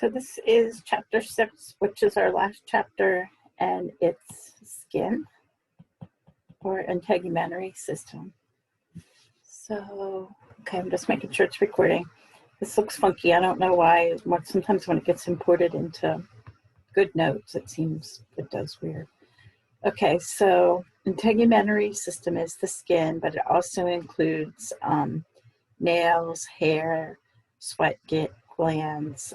So this is chapter 6, which is our last chapter, and it's skin or integumentary system. So, okay, I'm just making sure it's recording. This looks funky. I don't know why. Sometimes when it gets imported into GoodNotes, it does weird. Okay, so integumentary system is the skin, but it also includes nails, hair, sweat glands.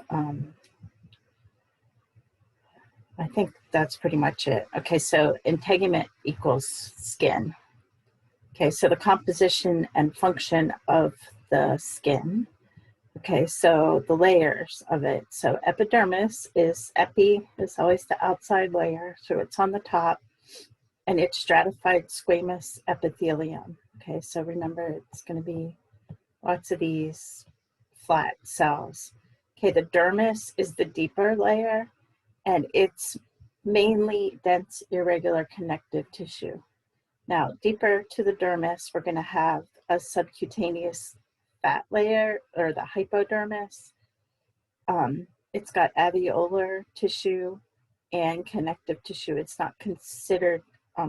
I think that's pretty much it. Okay, so integument equals skin. Okay, so the composition and function of the skin. Okay, so the layers of it. So epidermis is always the outside layer, so it's on the top, and it's stratified squamous epithelium. Okay, so remember it's going to be lots of these flat cells. Okay, the dermis is the deeper layer, and it's mainly dense irregular connective tissue. Now, deeper to the dermis, we're going to have a subcutaneous fat layer, or the hypodermis. It's got alveolar tissue and connective tissue. It's not considered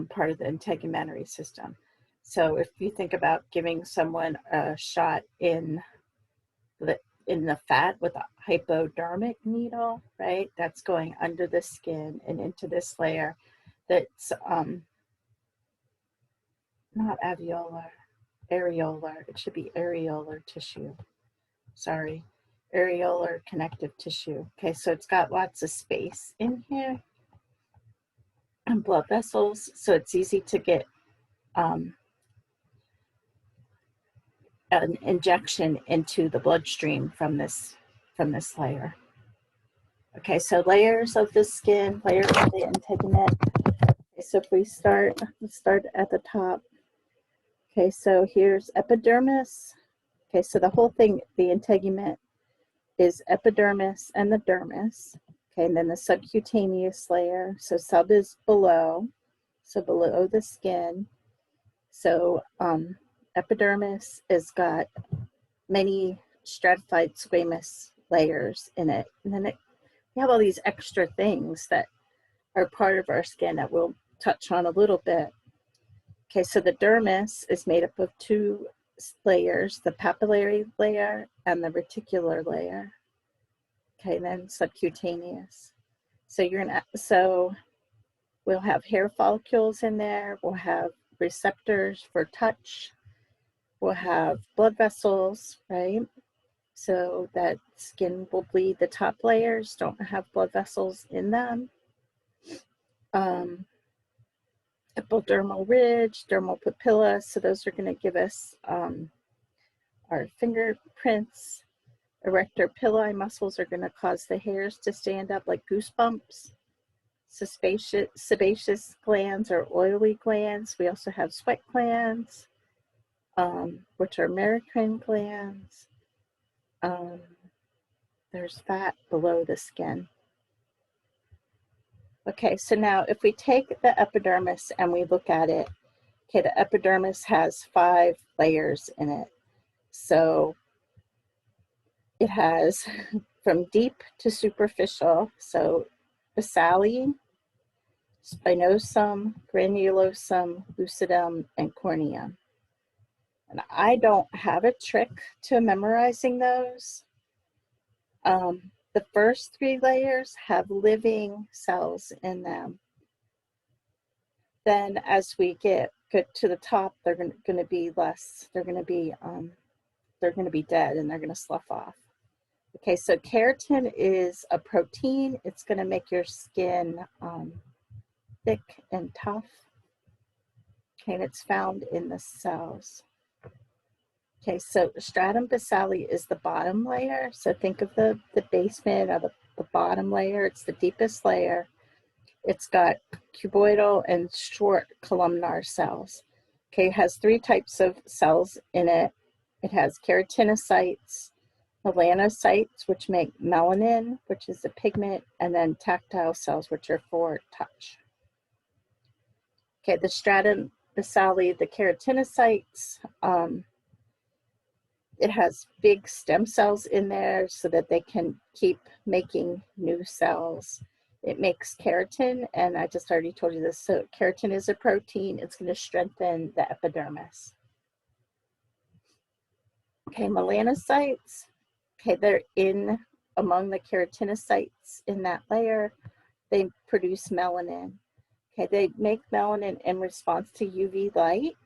part of the integumentary system. So if you think about giving someone a shot in the fat with a hypodermic needle, right? That's going under the skin and into this layer that's not alveolar, areolar. It should be areolar tissue. Sorry, areolar connective tissue. Okay, so it's got lots of space in here and blood vessels, so it's easy to get an injection into the bloodstream from this layer. Okay, so layers of the skin, layers of the integument. Okay, so if we let's start at the top. Okay, so here's epidermis. Okay, so the whole thing, the integument, is epidermis and the dermis. Okay, and then the subcutaneous layer. So sub is below, so below the skin. So epidermis has got many stratified squamous layers in it. And then we have all these extra things that are part of our skin that we'll touch on a little bit. Okay, so the dermis is made up of two layers, the papillary layer and the reticular layer. Okay, and then subcutaneous. So we'll have hair follicles in there, we'll have receptors for touch, we'll have blood vessels, right? So that skin will bleed. The top layers don't have blood vessels in them. Epidermal ridge, dermal papilla, so those are going to give us our fingerprints. Erector pili muscles are going to cause the hairs to stand up like goosebumps. Sebaceous glands are oily glands. We also have sweat glands, which are merocrine glands. There's fat below the skin. Okay, so now if we take the epidermis and we look at it, okay, the epidermis has 5 layers in it. So it has from deep to superficial, so basale, spinosum, granulosum, lucidum, and corneum. And I don't have a trick to memorizing those. The first 3 layers have living cells in them. Then as we get to the top, they're going to be less. They're going to be dead, and they're going to slough off. Okay, so keratin is a protein. It's going to make your skin thick and tough. Okay, and it's found in the cells. Okay, so stratum basale is the bottom layer. So think of the basement of the bottom layer. It's the deepest layer. It's got cuboidal and short columnar cells. Okay, it has 3 types of cells in it. It has keratinocytes, melanocytes, which make melanin, which is the pigment, and then tactile cells, which are for touch. Okay, the stratum basale, the keratinocytes, It has big stem cells in there so that they can keep making new cells. It makes keratin, and I just already told you this. So keratin is a protein. It's going to strengthen the epidermis. Okay, melanocytes. Okay, they're in among the keratinocytes in that layer. They produce melanin. Okay, they make melanin in response to UV light,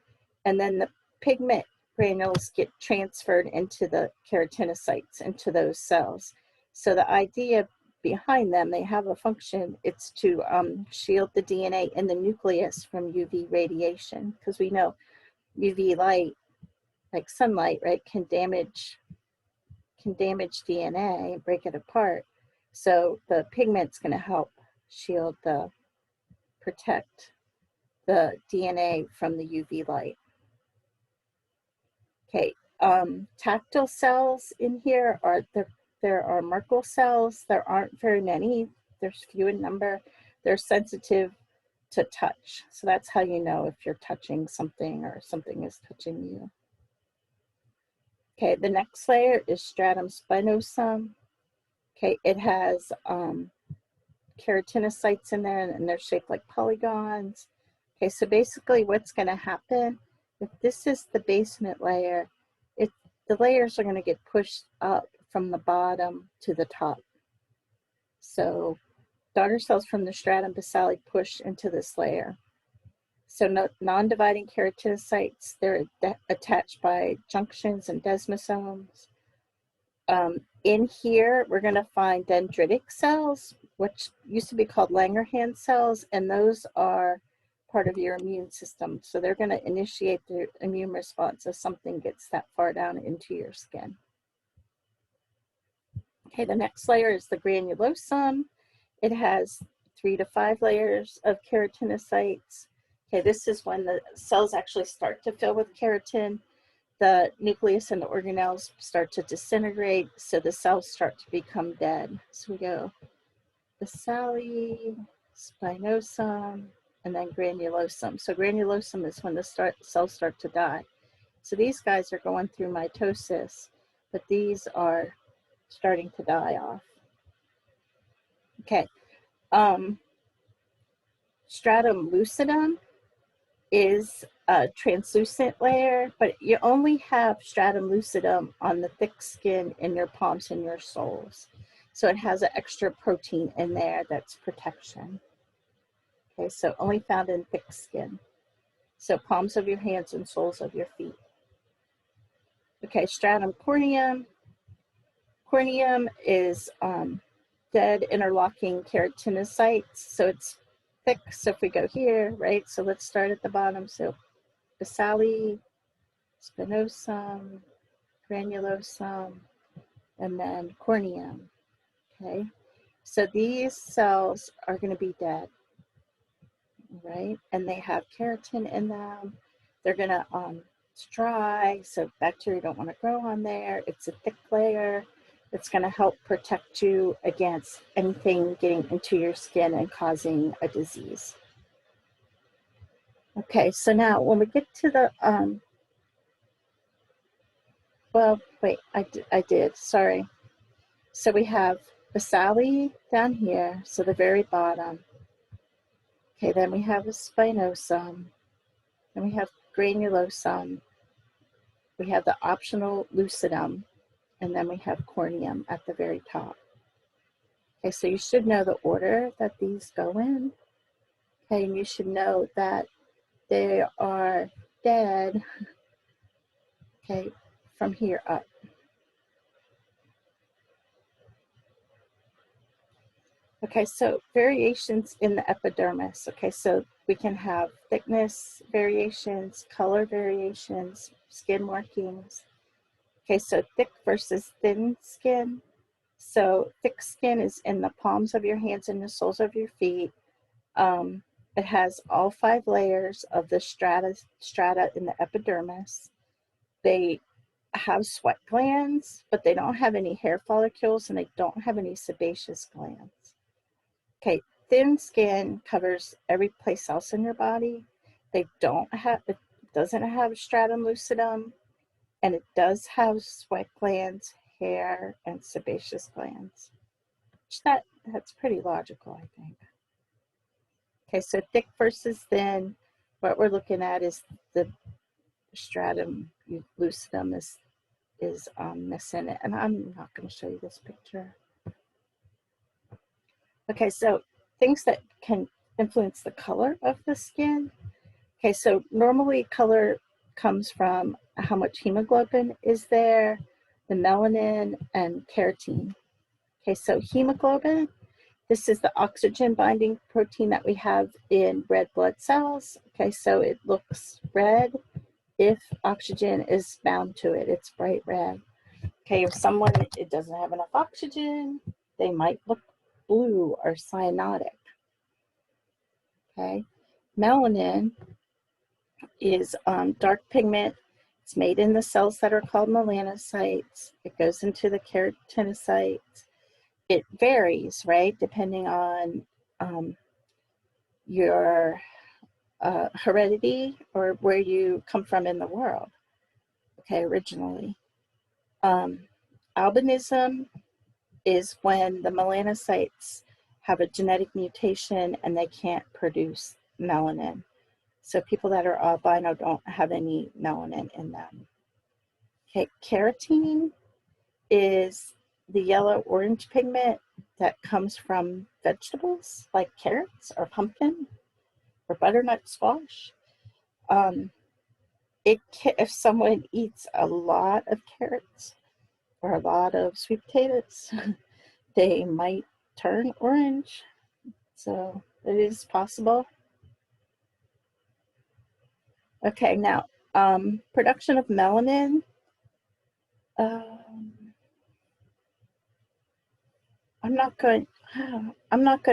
and then the pigment granules get transferred into the keratinocytes, into those cells. So the idea behind them, they have a function, it's to shield the DNA in the nucleus from UV radiation, because we know UV light, like sunlight, right, can damage DNA, break it apart. So the pigment's going to help shield protect the DNA from the UV light. Okay, tactile cells in here are there are Merkel cells. There aren't very many. There's few in number. They're sensitive to touch. So that's how you know if you're touching something or something is touching you. Okay, the next layer is stratum spinosum. Okay, it has keratinocytes in there, and they're shaped like polygons. Okay, so basically what's going to happen, if this is the basement layer, the layers are going to get pushed up from the bottom to the top. So daughter cells from the stratum basale push into this layer. So non-dividing keratinocytes, they're attached by junctions and desmosomes. In here, we're going to find dendritic cells, which used to be called Langerhans cells, and those are part of your immune system. So they're going to initiate the immune response if something gets that far down into your skin. Okay, the next layer is the granulosum. It has 3 to 5 layers of keratinocytes. Okay, this is when the cells actually start to fill with keratin. The nucleus and the organelles start to disintegrate, so the cells start to become dead. So we go basale, spinosum, and then granulosum. So granulosum is when the cells start to die. So these guys are going through mitosis, but these are starting to die off. Okay, stratum lucidum is a translucent layer, but you only have stratum lucidum on the thick skin in your palms and your soles. So it has an extra protein in there that's protection. Okay, so only found in thick skin. So palms of your hands and soles of your feet. Okay, stratum corneum. Corneum is dead interlocking keratinocytes. So it's thick. So if we go here, right? So let's start at the bottom. So basale, spinosum, granulosum, and then corneum. Okay, so these cells are going to be dead, right? And they have keratin in them. They're going to it's dry, so bacteria don't want to grow on there. It's a thick layer. It's going to help protect you against anything getting into your skin and causing a disease. Okay, so now when we get to the well, wait, I did, sorry. So we have basale down here, so the very bottom. Okay, then we have a spinosum, then we have granulosum, we have the optional lucidum, and then we have corneum at the very top. Okay, so you should know the order that these go in. Okay, and you should know that they are dead, okay, from here up. Okay, so variations in the epidermis. Okay, so we can have thickness variations, color variations, skin markings. Okay, so thick versus thin skin. So thick skin is in the palms of your hands and the soles of your feet. It has all 5 layers of the strata in the epidermis. They have sweat glands, but they don't have any hair follicles, and they don't have any sebaceous glands. Okay, thin skin covers every place else in your body. It doesn't have stratum lucidum, and it does have sweat glands, hair, and sebaceous glands. That's pretty logical, I think. Okay, so thick versus thin. What we're looking at is the stratum lucidum is missing it, and I'm not going to show you this picture. Okay, so things that can influence the color of the skin. Okay, so normally color comes from how much hemoglobin is there, the melanin, and keratin. Okay, so hemoglobin, this is the oxygen binding protein that we have in red blood cells. Okay, so it looks red if oxygen is bound to it. It's bright red. Okay, if someone it doesn't have enough oxygen, they might look blue or cyanotic. Okay, melanin is dark pigment. It's made in the cells that are called melanocytes. It goes into the keratinocytes. It varies, right, depending on your heredity or where you come from in the world. Okay, originally. Albinism is when the melanocytes have a genetic mutation and they can't produce melanin. So people that are albino don't have any melanin in them. Okay, keratin is the yellow-orange pigment that comes from vegetables like carrots or pumpkin or butternut squash. If someone eats a lot of carrots or a lot of sweet potatoes, they might turn orange. So it is possible. Okay, now production of melanin. I'm not going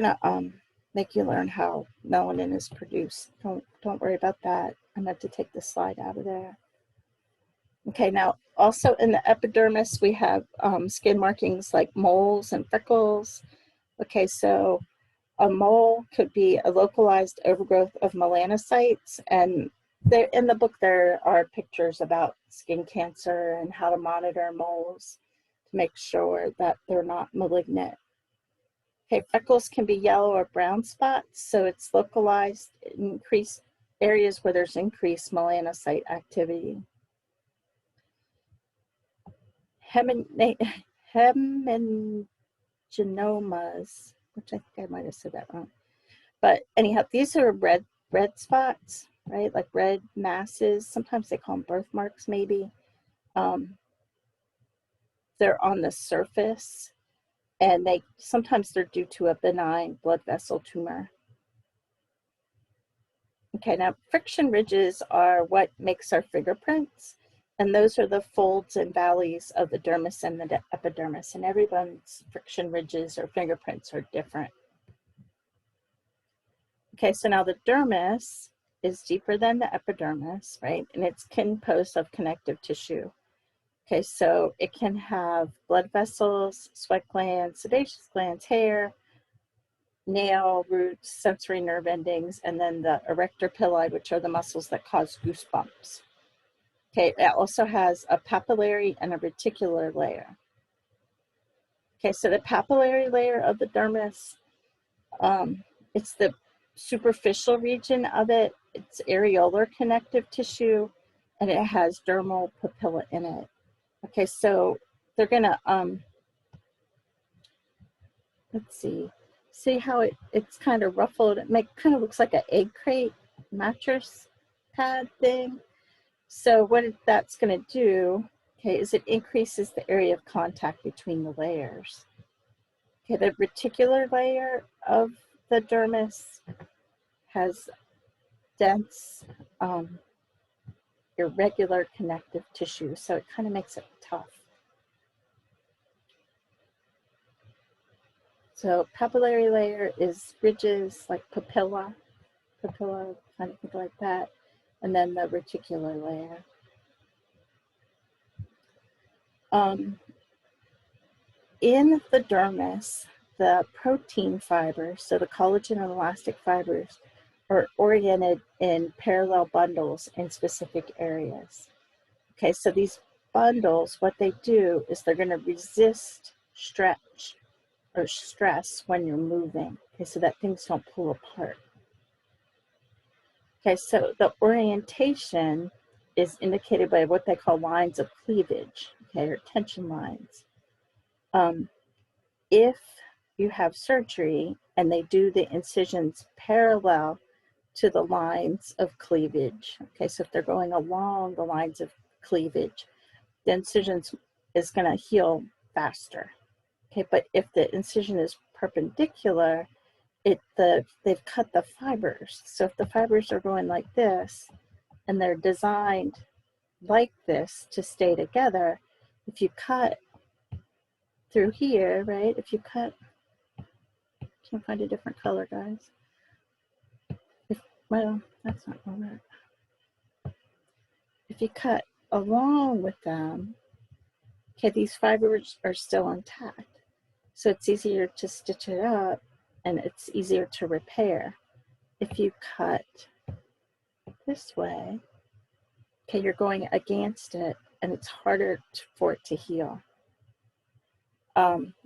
to make you learn how melanin is produced. Don't worry about that. I meant to take the slide out of there. Okay, now also in the epidermis we have skin markings like moles and freckles. Okay, so a mole could be a localized overgrowth of melanocytes, and there in the book there are pictures about skin cancer and how to monitor moles to make sure that they're not malignant. Okay, freckles can be yellow or brown spots, so it's localized in increased areas where there's increased melanocyte activity. Hemangiomas, which I think I might have said that wrong. But anyhow, these are red spots, right? Like red masses. Sometimes they call them birthmarks, maybe. They're on the surface, and sometimes they're due to a benign blood vessel tumor. Okay, now friction ridges are what makes our fingerprints, and those are the folds and valleys of the dermis and the epidermis, and everyone's friction ridges or fingerprints are different. Okay, so now the dermis is deeper than the epidermis, right? And it's composed of connective tissue. Okay, so it can have blood vessels, sweat glands, sebaceous glands, hair, nail roots, sensory nerve endings, and then the erector pili, which are the muscles that cause goosebumps. Okay, it also has a papillary and a reticular layer. Okay, so the papillary layer of the dermis, it's the superficial region of it. It's areolar connective tissue, and it has dermal papilla in it. Okay, so they're gonna, let's see how it's kind of ruffled. It kind of looks like an egg crate mattress pad thing. So what that's gonna do, okay, is it increases the area of contact between the layers. Okay, the reticular layer of the dermis has dense, irregular connective tissue, so it kind of makes it tough. So papillary layer is ridges like papilla, kind of think like that, and then the reticular layer. In the dermis, the protein fibers, so the collagen and elastic fibers, are oriented in parallel bundles in specific areas. Okay, so these bundles, what they do is they're going to resist stretch or stress when you're moving, okay, so that things don't pull apart. Okay, so the orientation is indicated by what they call lines of cleavage, okay, or tension lines. If you have surgery and they do the incisions parallel to the lines of cleavage, okay, so if they're going along the lines of cleavage, the incisions is going to heal faster, okay, but if the incision is perpendicular, they've cut the fibers. So if the fibers are going like this and they're designed like this to stay together, if you cut through here, right, if you cut, can't find a different color, guys. Well, that's not going to work. If you cut along with them, okay, these fibers are still intact. So it's easier to stitch it up and it's easier to repair. If you cut this way, okay, you're going against it and it's harder for it to heal.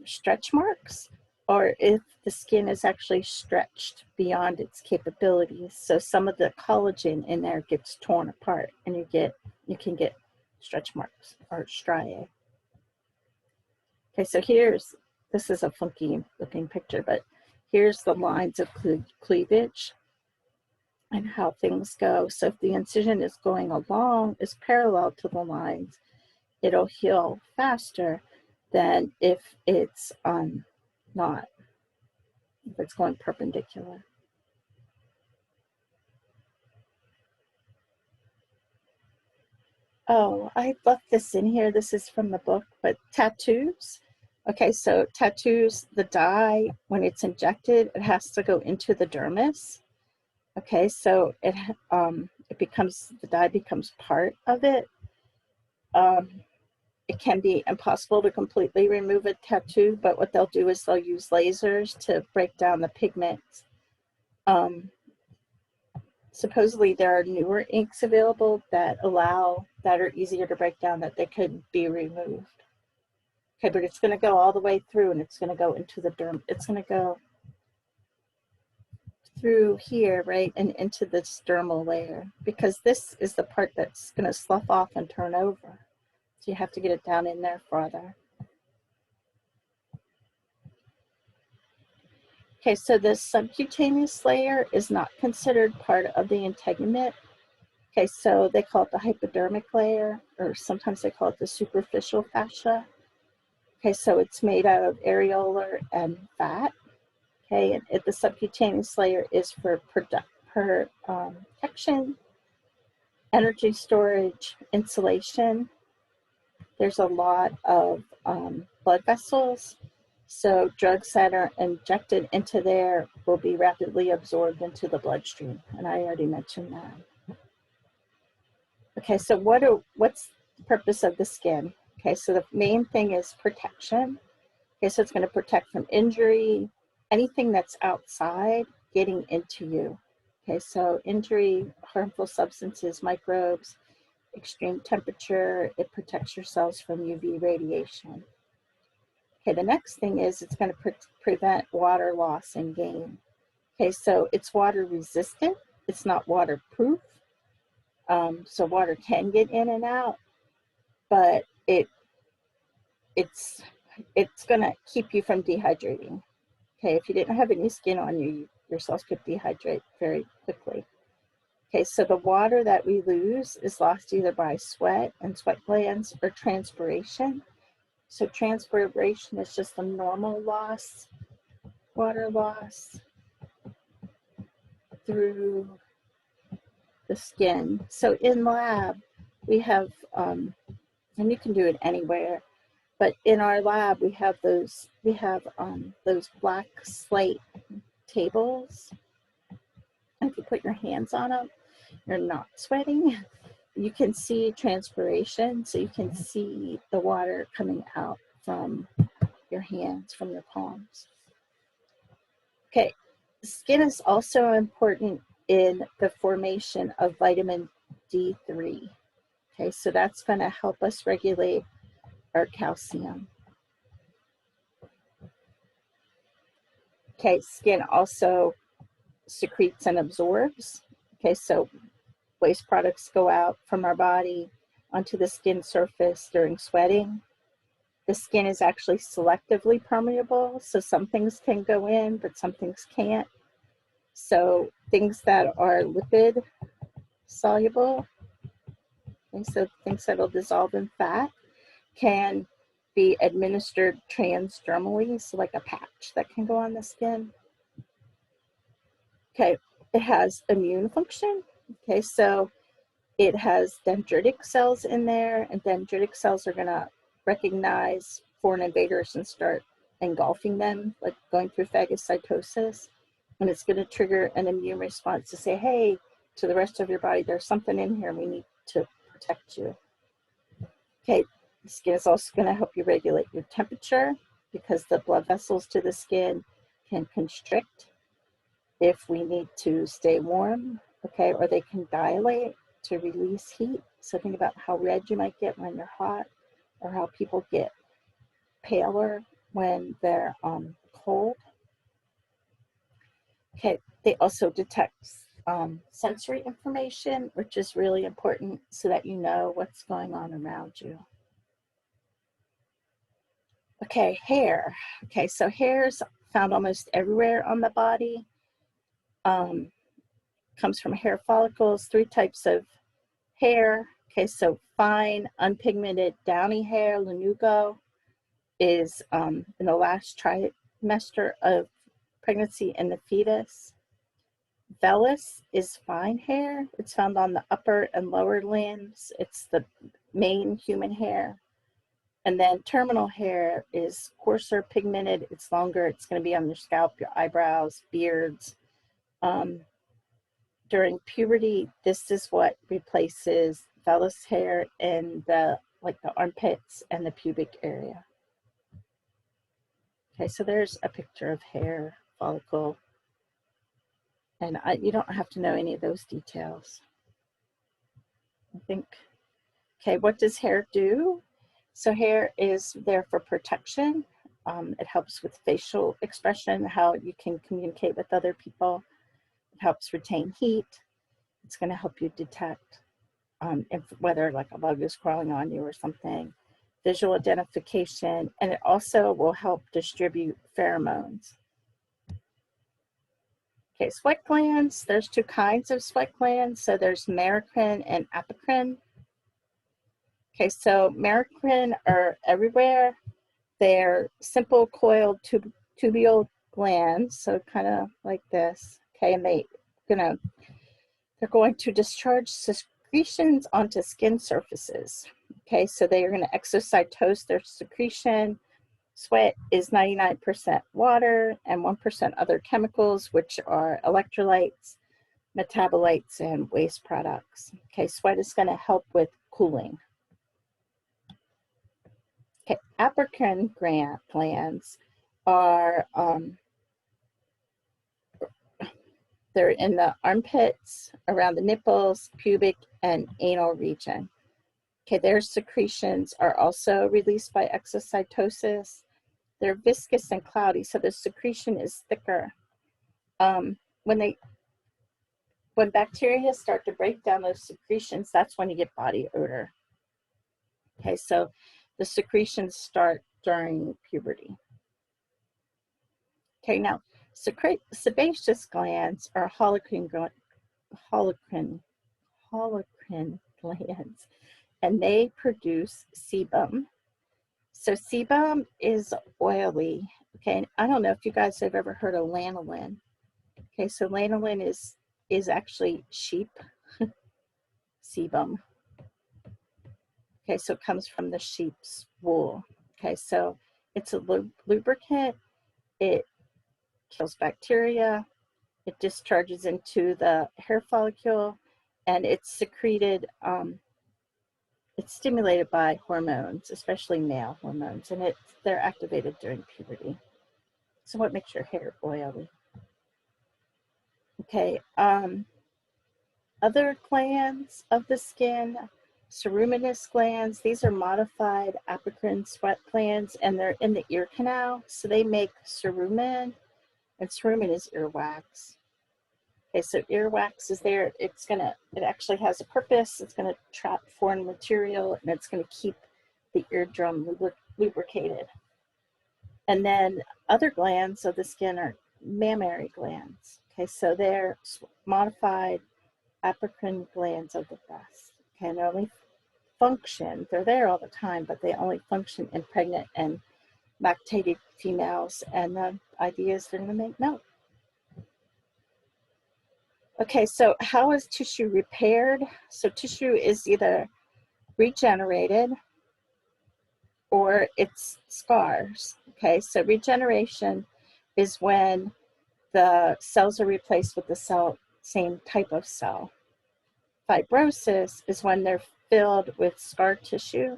Stretch marks, or if the skin is actually stretched beyond its capabilities. So some of the collagen in there gets torn apart and you can get stretch marks or striae. Okay, so this is a funky looking picture, but here's the lines of cleavage and how things go. So if the incision is going along, is parallel to the lines, it'll heal faster than if it's not, if it's going perpendicular. Oh, I left this in here. This is from the book, but tattoos. Okay, so tattoos, the dye, when it's injected, it has to go into the dermis. Okay, so the dye becomes part of it. It can be impossible to completely remove a tattoo, but what they'll do is they'll use lasers to break down the pigments. Supposedly there are newer inks available that are easier to break down, that they could be removed. Okay, but it's going to go all the way through and it's going to go into the derm. It's going to go through here, right, and into this dermal layer, because this is the part that's going to slough off and turn over. So you have to get it down in there farther. Okay, so the subcutaneous layer is not considered part of the integument. Okay, so they call it the hypodermic layer, or sometimes they call it the superficial fascia. Okay, so it's made out of areolar and fat. Okay, and the subcutaneous layer is for protection, energy storage, insulation. There's a lot of blood vessels, so drugs that are injected into there will be rapidly absorbed into the bloodstream, and I already mentioned that. Okay, so what's the purpose of the skin? Okay, so the main thing is protection. Okay, so it's going to protect from injury, anything that's outside getting into you. Okay, so injury, harmful substances, microbes, extreme temperature, it protects your cells from UV radiation. Okay, the next thing is it's going to prevent water loss and gain. Okay, so it's water resistant, it's not waterproof. So water can get in and out, but it's going to keep you from dehydrating. Okay, if you didn't have any skin on you, your cells could dehydrate very quickly. Okay, so the water that we lose is lost either by sweat and sweat glands or transpiration. So transpiration is just a normal loss, water loss through the skin. So in lab, we have, and you can do it anywhere, but in our lab, we have those black slate tables. And if you put your hands on them, you're not sweating. You can see transpiration, so you can see the water coming out from your hands, from your palms. Okay, skin is also important in the formation of vitamin D3. Okay, so that's going to help us regulate our calcium. Okay, skin also secretes and absorbs. Okay, so waste products go out from our body onto the skin surface during sweating. The skin is actually selectively permeable, so some things can go in, but some things can't. So things that are lipid soluble, and so things that will dissolve in fat, can be administered transdermally, so like a patch that can go on the skin. Okay, it has immune function. Okay, so it has dendritic cells in there, and dendritic cells are going to recognize foreign invaders and start engulfing them, like going through phagocytosis. And it's going to trigger an immune response to say, hey, to the rest of your body, there's something in here, we need to protect you. Okay, the skin is also going to help you regulate your temperature because the blood vessels to the skin can constrict if we need to stay warm, okay, or they can dilate to release heat. So think about how red you might get when you're hot, or how people get paler when they're cold. Okay, they also detect sensory information, which is really important so that you know what's going on around you. Okay, hair. Okay, so hair is found almost everywhere on the body. Comes from hair follicles, 3 types of hair. Okay, so fine, unpigmented, downy hair, lanugo, is in the last trimester of pregnancy in the fetus. Vellus is fine hair. It's found on the upper and lower limbs. It's the main human hair. And then terminal hair is coarser, pigmented. It's longer. It's going to be on your scalp, your eyebrows, beards. During puberty, this is what replaces vellus hair in the armpits and the pubic area. Okay, so there's a picture of hair follicle, and you don't have to know any of those details. I think, okay, what does hair do? So hair is there for protection. It helps with facial expression, how you can communicate with other people. It helps retain heat. It's going to help you detect if, whether like a bug is crawling on you or something. Visual identification, and it also will help distribute pheromones. Okay, sweat glands. There's 2 kinds of sweat glands. So there's merocrine and apocrine. Okay, so merocrine are everywhere. They're simple coiled tubular glands, so kind of like this. Okay, and they're going to discharge secretions onto skin surfaces. Okay, so they are going to exocytose their secretion. Sweat is 99% water and 1% other chemicals, which are electrolytes, metabolites, and waste products. Okay, sweat is going to help with cooling. Okay, apocrine glands are they're in the armpits, around the nipples, pubic, and anal region. Okay, their secretions are also released by exocytosis. They're viscous and cloudy, so the secretion is thicker. When bacteria start to break down those secretions, that's when you get body odor. Okay, so the secretions start during puberty. Okay, now sebaceous glands are holocrine glands, and they produce sebum. So sebum is oily. Okay, I don't know if you guys have ever heard of lanolin. Okay, so lanolin is actually sheep sebum. Okay, so it comes from the sheep's wool. Okay, so it's a lubricant. It kills bacteria. It discharges into the hair follicle, and it's secreted. It's stimulated by hormones, especially male hormones, and they're activated during puberty. So what makes your hair oily? Okay, other glands of the skin. ceruminous glands. These are modified apocrine sweat glands, and they're in the ear canal. So they make cerumen, and cerumen is earwax. Okay, so earwax is there. It actually has a purpose. It's going to trap foreign material, and it's going to keep the eardrum lubricated. And then other glands of the skin are mammary glands. Okay, so they're modified apocrine glands of the breast. Okay, and they only function, they're there all the time, but they only function in pregnant and lactated females. And the idea is they're going to make milk. Okay, so how is tissue repaired? So tissue is either regenerated or it's scars. Okay, so regeneration is when the cells are replaced with the same type of cell. Fibrosis is when they're filled with scar tissue,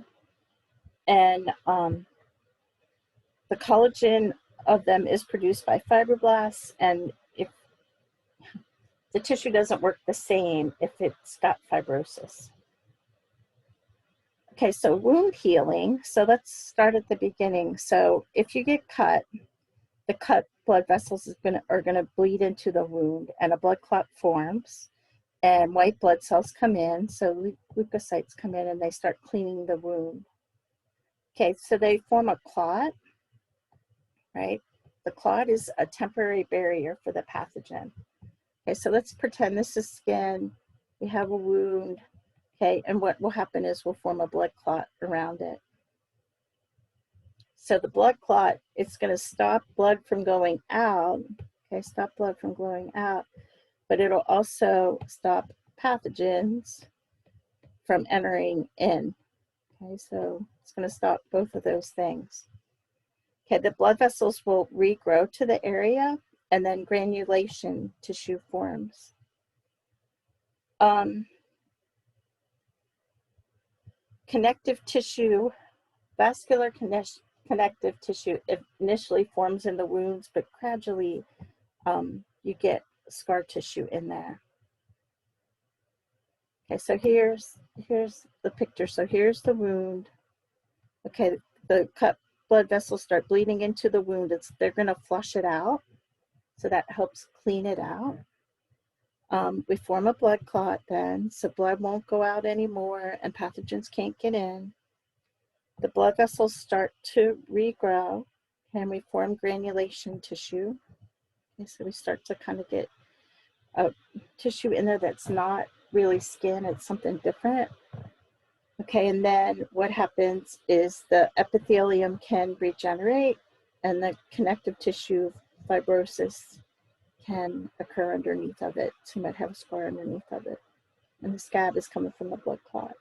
and the collagen of them is produced by fibroblasts, and if the tissue doesn't work the same if it's got fibrosis. Okay, so wound healing. So let's start at the beginning. So if you get cut, the cut blood vessels are gonna bleed into the wound, and a blood clot forms, and white blood cells come in. So leukocytes come in, and they start cleaning the wound. Okay, so they form a clot, right? The clot is a temporary barrier for the pathogen. Okay, so let's pretend this is skin. We have a wound. Okay, and what will happen is we'll form a blood clot around it. So the blood clot, it's going to stop blood from going out. Okay, stop blood from going out, but it'll also stop pathogens from entering in. Okay, so it's going to stop both of those things. Okay, the blood vessels will regrow to the area, and then granulation tissue forms. Connective tissue, vascular connective tissue initially forms in the wounds, but gradually you get scar tissue in there. Okay, so here's the picture. So here's the wound. Okay, the cut blood vessels start bleeding into the wound. They're going to flush it out, so that helps clean it out. We form a blood clot then, so blood won't go out anymore and pathogens can't get in. The blood vessels start to regrow, and we form granulation tissue. Okay, so we start to kind of get a tissue in there that's not really skin, it's something different. Okay, and then what happens is the epithelium can regenerate, and the connective tissue fibrosis can occur underneath of it. So you might have a scar underneath of it. And the scab is coming from the blood clot.